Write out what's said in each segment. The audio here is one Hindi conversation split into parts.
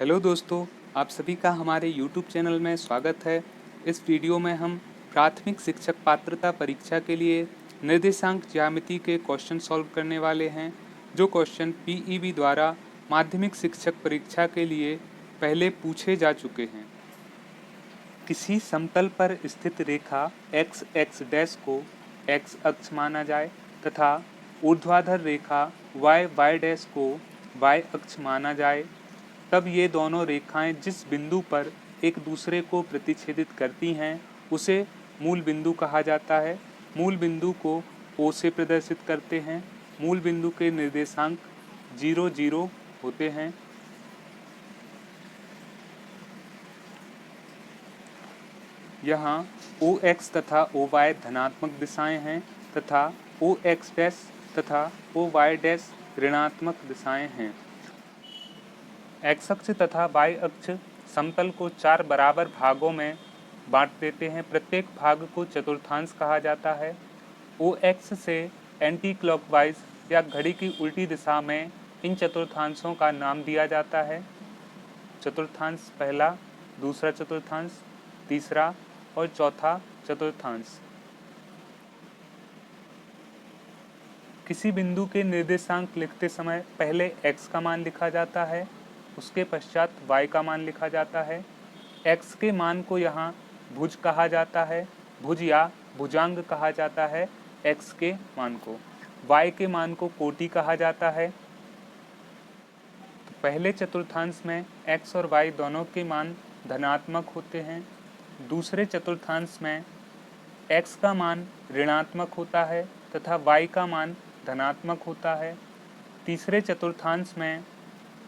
हेलो दोस्तों, आप सभी का हमारे YouTube चैनल में स्वागत है। इस वीडियो में हम प्राथमिक शिक्षक पात्रता परीक्षा के लिए निर्देशांक ज्यामिति के क्वेश्चन सॉल्व करने वाले हैं, जो क्वेश्चन पीईबी द्वारा माध्यमिक शिक्षक परीक्षा के लिए पहले पूछे जा चुके हैं। किसी समतल पर स्थित रेखा एक्स एक्स डैश को एक्स अक्ष माना जाए तथा ऊर्ध्वाधर रेखा वाई वाई डैश को वाई अक्ष माना जाए, तब ये दोनों रेखाएं जिस बिंदु पर एक दूसरे को प्रतिच्छेदित करती हैं उसे मूल बिंदु कहा जाता है। मूल बिंदु को O से प्रदर्शित करते हैं। मूल बिंदु के निर्देशांक 0 0 होते हैं। यहाँ OX तथा OY धनात्मक दिशाएं हैं तथा OX डैश तथा OY डैश ऋणात्मक दिशाएं हैं। एक्स अक्ष तथा वाई अक्ष समतल को 4 बराबर भागों में बांट देते हैं। प्रत्येक भाग को चतुर्थांश कहा जाता है। OX से एंटी क्लॉकवाइज या घड़ी की उल्टी दिशा में इन चतुर्थांशों का नाम दिया जाता है। चतुर्थांश पहला, दूसरा चतुर्थांश, तीसरा और चौथा चतुर्थांश। किसी बिंदु के निर्देशांक लिखते समय पहले x का मान लिखा जाता है, उसके पश्चात y का मान लिखा जाता है। x के मान को यहाँ भुज कहा जाता है, भुज या भुजांग कहा जाता है x के मान को। y के मान को कोटि कहा जाता है। तो पहले चतुर्थांश में x और y दोनों के मान धनात्मक होते हैं। दूसरे चतुर्थांश में x का मान ऋणात्मक होता है तथा y का मान धनात्मक होता है। तीसरे चतुर्थांश में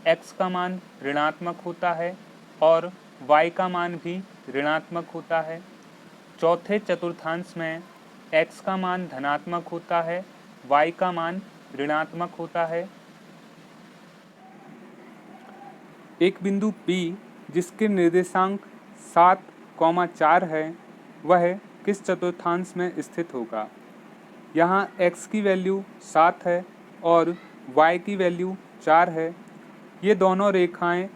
x का मान ऋणात्मक होता है और y का मान भी ऋणात्मक होता है। चौथे चतुर्थांश में x का मान धनात्मक होता है, y का मान ऋणात्मक होता है। एक बिंदु P जिसके निर्देशांक 7, 4 है, वह किस चतुर्थांश में स्थित होगा? यहाँ x की वैल्यू 7 है और y की वैल्यू 4 है। ये दोनों रेखाएं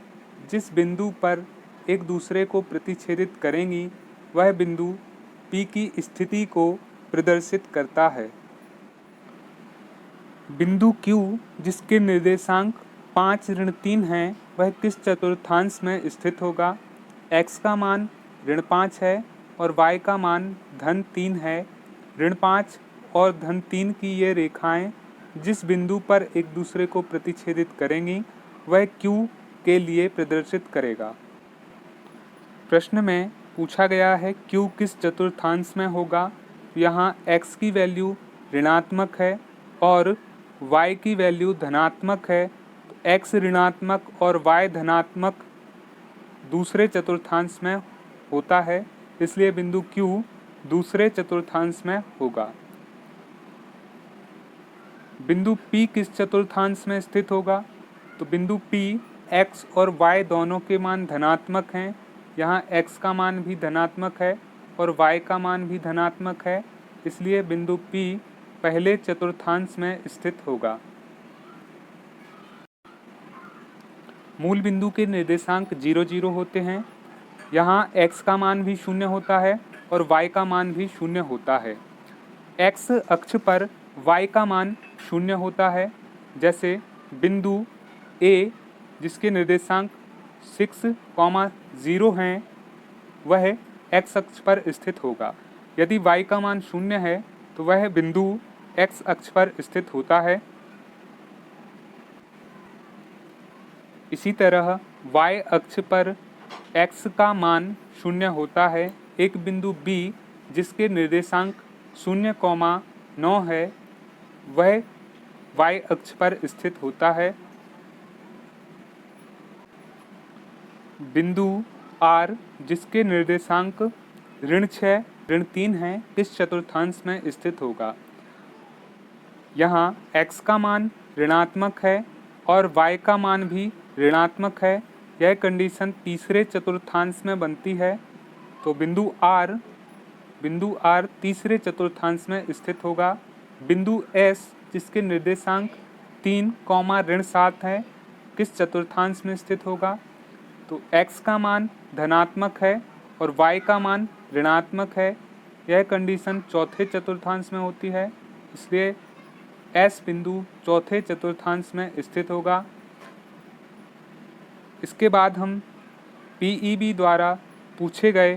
जिस बिंदु पर एक दूसरे को प्रतिच्छेदित करेंगी वह बिंदु P की स्थिति को प्रदर्शित करता है। बिंदु Q जिसके निर्देशांक 5, 3 हैं, वह किस चतुर्थांश में स्थित होगा? x का मान -5 है और y का मान -3 है। -5 और -3 की ये रेखाएं जिस बिंदु पर एक दूसरे को प्रतिच्छेदित करेंगी वह Q के लिए प्रदर्शित करेगा। प्रश्न में पूछा गया है Q किस चतुर्थांश में होगा। यहाँ x की वैल्यू ऋणात्मक है और y की वैल्यू धनात्मक है। तो x ऋणात्मक और y धनात्मक दूसरे चतुर्थांश में होता है, इसलिए बिंदु Q दूसरे चतुर्थांश में होगा। बिंदु P किस चतुर्थांश में स्थित होगा? तो बिंदु P x और y दोनों के मान धनात्मक हैं। यहाँ x का मान भी धनात्मक है और y का मान भी धनात्मक है, इसलिए बिंदु P पहले चतुर्थांश में स्थित होगा। मूल बिंदु के निर्देशांक 0 0 होते हैं। यहाँ x का मान भी 0 होता है और y का मान भी 0 होता है। x अक्ष पर y का मान 0 होता है। जैसे बिंदु A जिसके निर्देशांक 6, 0 हैं, वह x अक्ष पर स्थित होगा। यदि y का मान 0 है तो वह बिंदु x अक्ष पर स्थित होता है। इसी तरह y अक्ष पर x का मान 0 होता है। एक बिंदु B जिसके निर्देशांक 0, 9 है, वह y अक्ष पर स्थित होता है। बिंदु R जिसके निर्देशांक -6, -3 हैं, किस चतुर्थांश में स्थित होगा? यहाँ x का मान ऋणात्मक है और y का मान भी ऋणात्मक है। यह कंडीशन तीसरे चतुर्थांश में बनती है। तो बिंदु R तीसरे चतुर्थांश में स्थित होगा। बिंदु S जिसके निर्देशांक 3, -7 है, किस चतुर्थांश में स्थित होगा? तो x का मान धनात्मक है और y का मान ऋणात्मक है। यह कंडीशन चौथे चतुर्थांश में होती है, इसलिए S बिंदु चौथे चतुर्थांश में स्थित होगा। इसके बाद हम PEB द्वारा पूछे गए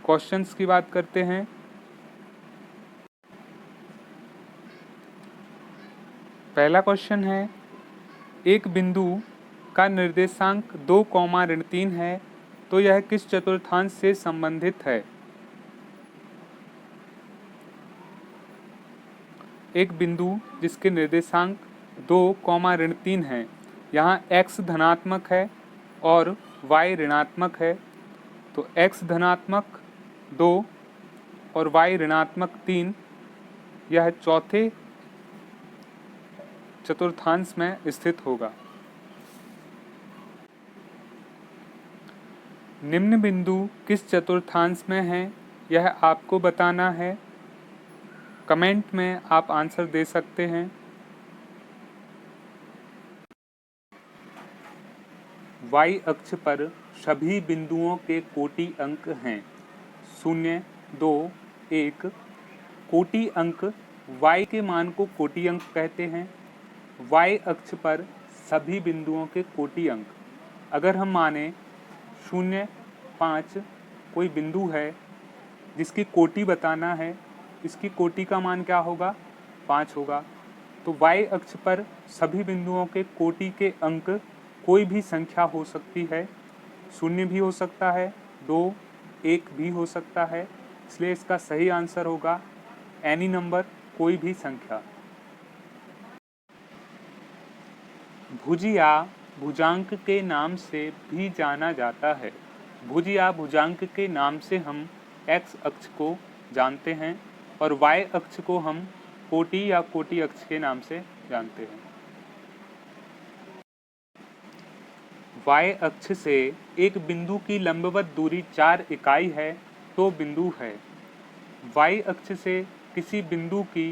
क्वेश्चंस की बात करते हैं। पहला क्वेश्चन है, एक बिंदु का निर्देशांक 2, ऋण 3 है, तो यह किस चतुर्थांश से संबंधित है? एक बिंदु जिसके निर्देशांक 2, ऋण 3 है, यहाँ x धनात्मक है और y ऋणात्मक है, तो x धनात्मक 2 और y ऋणात्मक 3 यह चौथे चतुर्थांश में स्थित होगा। निम्न बिंदु किस चतुर्थांश में है, यह आपको बताना है। कमेंट में आप आंसर दे सकते हैं। y अक्ष पर सभी बिंदुओं के कोटि अंक हैं 0, 2, 1। कोटि अंक y के मान को कोटि अंक कहते हैं। y अक्ष पर सभी बिंदुओं के कोटि अंक, अगर हम माने 0, 5 कोई बिंदु है जिसकी कोटि बताना है, इसकी कोटि का मान क्या होगा? 5 होगा। तो y अक्ष पर सभी बिंदुओं के कोटि के अंक कोई भी संख्या हो सकती है, 0 भी हो सकता है, 2, 1 भी हो सकता है, इसलिए इसका सही आंसर होगा एनी नंबर, कोई भी संख्या। भुज या भुजांक के नाम से भी जाना जाता है। भुज या भुजांक के नाम से हम x अक्ष को जानते हैं और y अक्ष को हम कोटि या कोटि अक्ष के नाम से जानते हैं। y अक्ष से एक बिंदु की लंबवत दूरी 4 इकाई है तो बिंदु है। y अक्ष से किसी बिंदु की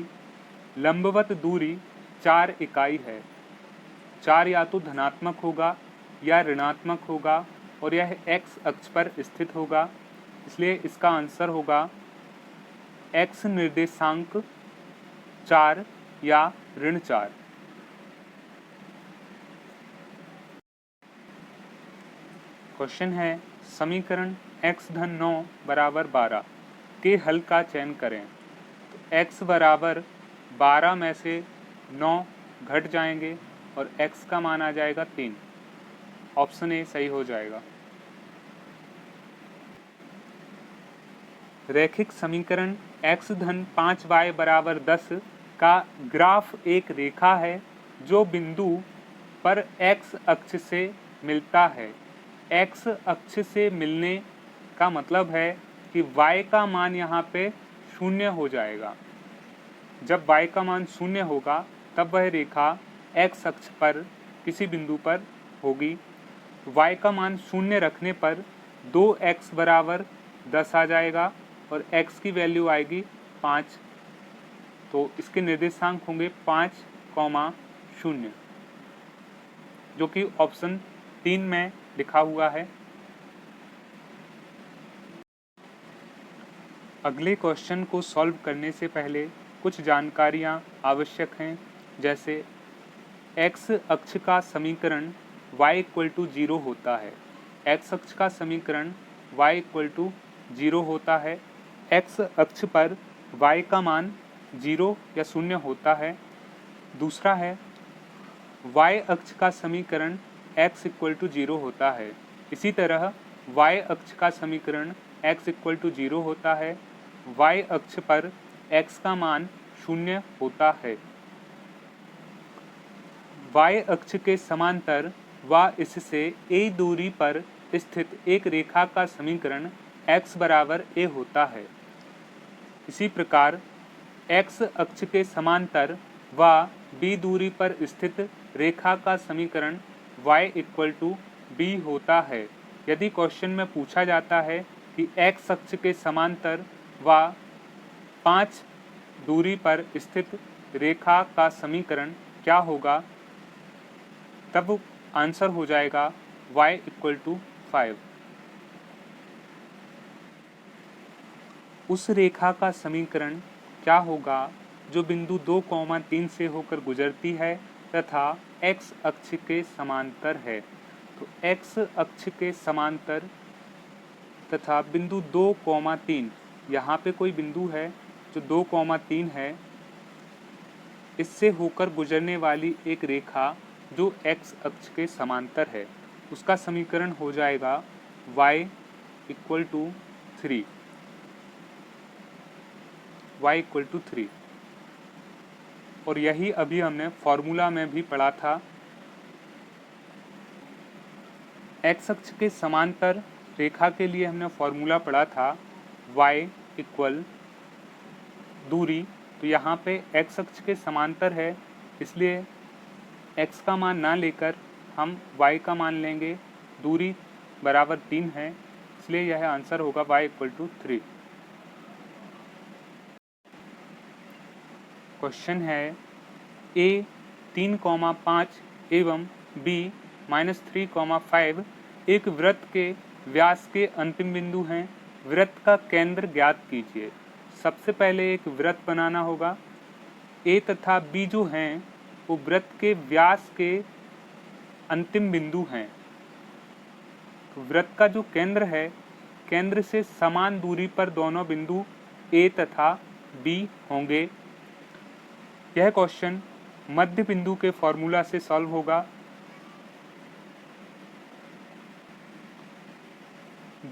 लंबवत दूरी 4 इकाई है। 4 या तो धनात्मक होगा या ऋणात्मक होगा और यह x अक्ष पर स्थित होगा, इसलिए इसका आंसर होगा x निर्देशांक 4 या ऋण 4। क्वेश्चन है, समीकरण x धन 9 बराबर 12 के हल का चयन करें। तो x बराबर 12 में से 9 घट जाएंगे और x का मान आ जाएगा 3। ऑप्शन ए सही हो जाएगा। रैखिक समीकरण x धन 5y बराबर 10 का ग्राफ एक रेखा है जो बिंदु पर x अक्ष से मिलता है। x अक्ष से मिलने का मतलब है कि y का मान यहाँ पे 0 हो जाएगा। जब y का मान 0 होगा तब वह रेखा x अक्ष पर किसी बिंदु पर होगी। y का मान 0 रखने पर 2x बराबर 10 आ जाएगा और x की वैल्यू आएगी 5, तो इसके निर्देशांक होंगे 5, 0, जो कि ऑप्शन 3 में लिखा हुआ है। अगले क्वेश्चन को सॉल्व करने से पहले कुछ जानकारियां आवश्यक हैं, जैसे x अक्ष का समीकरण y = 0 होता है। x अक्ष का समीकरण y = 0 होता है। x अक्ष पर y का मान 0 या 0 होता है। दूसरा है y अक्ष का समीकरण x = 0 होता है। इसी तरह y अक्ष का समीकरण x = 0 होता है। y अक्ष पर x का मान 0 होता है। y अक्ष के समांतर व इससे a दूरी पर स्थित एक रेखा का समीकरण x बराबर a होता है। इसी प्रकार x अक्ष के समांतर व b दूरी पर स्थित रेखा का समीकरण y = b होता है। यदि क्वेश्चन में पूछा जाता है कि x अक्ष के समांतर व 5 दूरी पर स्थित रेखा का समीकरण क्या होगा, तब आंसर हो जाएगा y = 5। उस रेखा का समीकरण क्या होगा जो बिंदु 2,3 से होकर गुजरती है तथा x अक्ष के समांतर है। तो x अक्ष के समांतर तथा बिंदु 2,3, यहाँ पे कोई बिंदु है जो 2,3 है, इससे होकर गुजरने वाली एक रेखा जो x अक्ष के समांतर है, उसका समीकरण हो जाएगा y equal to 3। y equal to 3। और यही अभी हमने फॉर्मूला में भी पढ़ा था। x अक्ष के समांतर रेखा के लिए हमने फॉर्मूला पढ़ा था y इक्वल दूरी। तो यहाँ पे x अक्ष के समांतर है, इसलिए x का मान ना लेकर हम y का मान लेंगे। दूरी बराबर 3 है, इसलिए यह आंसर होगा y इक्वल टू 3। क्वेश्चन है a 3,5 एवं b -3,5 एक वृत्त के व्यास के अंतिम बिंदु हैं। वृत्त का केंद्र ज्ञात कीजिए। सबसे पहले एक वृत्त बनाना होगा। a तथा b जो हैं वो वृत्त के व्यास के अंतिम बिंदु हैं। तो वृत्त का जो केंद्र है, केंद्र से समान दूरी पर दोनों बिंदु a तथा b होंगे। यह क्वेश्चन मध्य बिंदु के फॉर्मूला से सॉल्व होगा।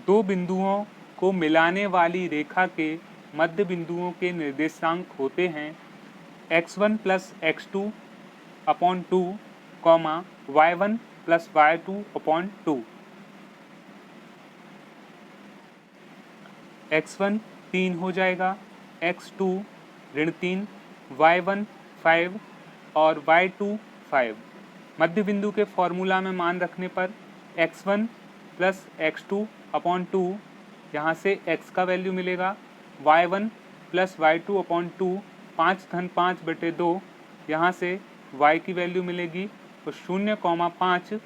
दो बिंदुओं को मिलाने वाली रेखा के मध्य बिंदुओं के निर्देशांक होते हैं x1 plus x2 upon 2, y1 plus y2 upon 2। x1 3 हो जाएगा, x2 -3, y1 5 और y2 5। मध्य बिंदु के फॉर्मूला में मान रखने पर x1 प्लस x2 अपॉन 2, यहाँ से x का वैल्यू मिलेगा, y1 प्लस y2 अपॉन 2, 5/5/2, यहाँ से y की वैल्यू मिलेगी। तो 0,5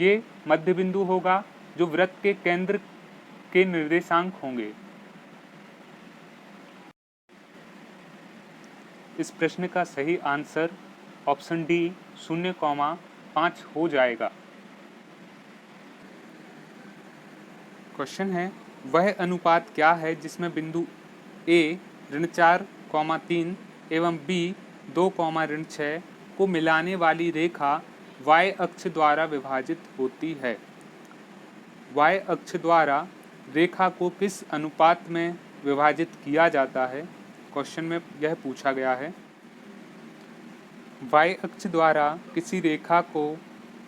ये मध्य बिंदु होगा जो वृत्त के केंद्र के निर्देशांक होंगे। इस प्रश्न का सही आंसर ऑप्शन डी 0,5 हो जाएगा। क्वेश्चन है वह अनुपात क्या है जिसमें बिंदु a ऋण 4,3 एवं b 2,6 को मिलाने वाली रेखा y अक्ष द्वारा विभाजित होती है। y अक्ष द्वारा रेखा को किस अनुपात में विभाजित किया जाता है, क्वेश्चन में यह पूछा गया है। y अक्ष द्वारा किसी रेखा को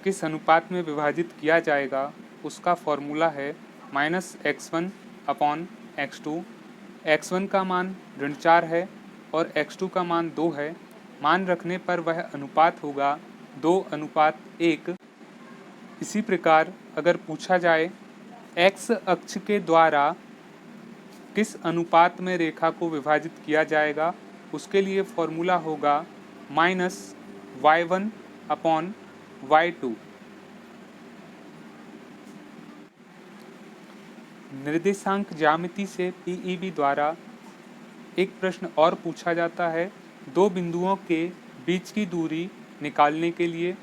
किस अनुपात में विभाजित किया जाएगा, उसका फॉर्मूला है -x1 अपॉन x2। x1 का मान ऋण 4 है और x2 का मान 2 है। मान रखने पर वह अनुपात होगा 2:1। इसी प्रकार अगर पूछा जाए x अक्ष के द्वारा किस अनुपात में रेखा को विभाजित किया जाएगा, उसके लिए फॉर्मूला होगा -y1 अपॉन y2। निर्देशांक ज्यामिति से पीईबी द्वारा एक प्रश्न और पूछा जाता है। दो बिंदुओं के बीच की दूरी निकालने के लिए,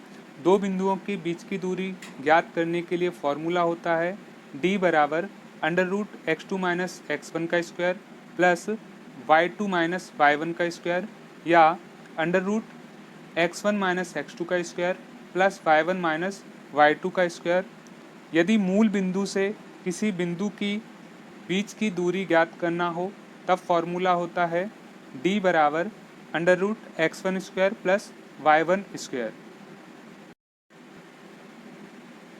दो बिंदुओं के बीच की दूरी ज्ञात करने के लिए फॉर्मूला होता है d बराबर √x2 माइनस x1 का square plus y2 minus y1 का स्क्वायर या √x1 माइनस x2 का square plus y1 minus y2 का स्क्वायर। यदि मूल बिंदु से किसी बिंदु की बीच की दूरी ज्ञात करना हो तब फॉर्मूला होता है d बराबर √x1 square plus y1 square.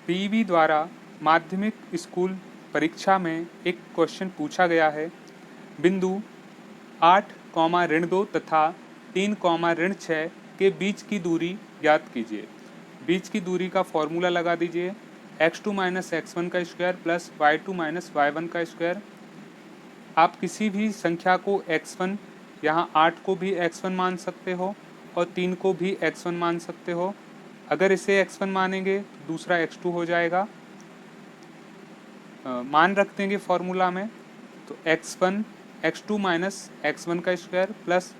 PEB द्वारा माध्यमिक स्कूल परीक्षा में एक क्वेश्चन पूछा गया है। बिंदु 8, ऋण 2 तथा 3, ऋण 6 के बीच की दूरी ज्ञात कीजिए। बीच की दूरी का फॉर्मूला लगा दीजिए x2 माइनस x1 का square plus y2 minus y1 का स्क्वायर। आप किसी भी संख्या को x1, यहाँ 8 को भी x1 मान सकते हो और 3 को भी x1 मान सकते हो। अगर इसे x1 मानेंगे तो दूसरा x2 हो जाएगा। मान रख देंगे फॉर्मूला में, तो x1 x2 माइनस x1 का square plus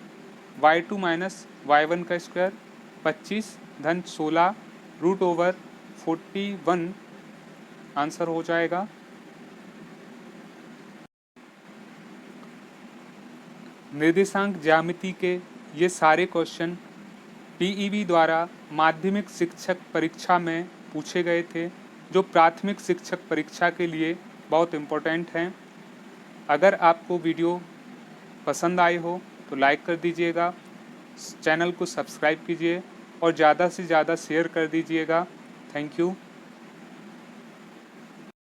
y2 minus y1 का स्क्वायर 25 धन 16 रूट ओवर 41 आंसर हो जाएगा। निर्देशांक ज्यामिति के ये सारे क्वेश्चन पीईबी द्वारा माध्यमिक शिक्षक परीक्षा में पूछे गए थे, जो प्राथमिक शिक्षक परीक्षा के लिए बहुत इम्पोर्टेंट हैं। अगर आपको वीडियो पसंद आई हो तो लाइक कर दीजिएगा, चैनल को सब्सक्राइब कीजिए और ज़्यादा से ज़्यादा शेयर कर दीजिएगा। Thank you.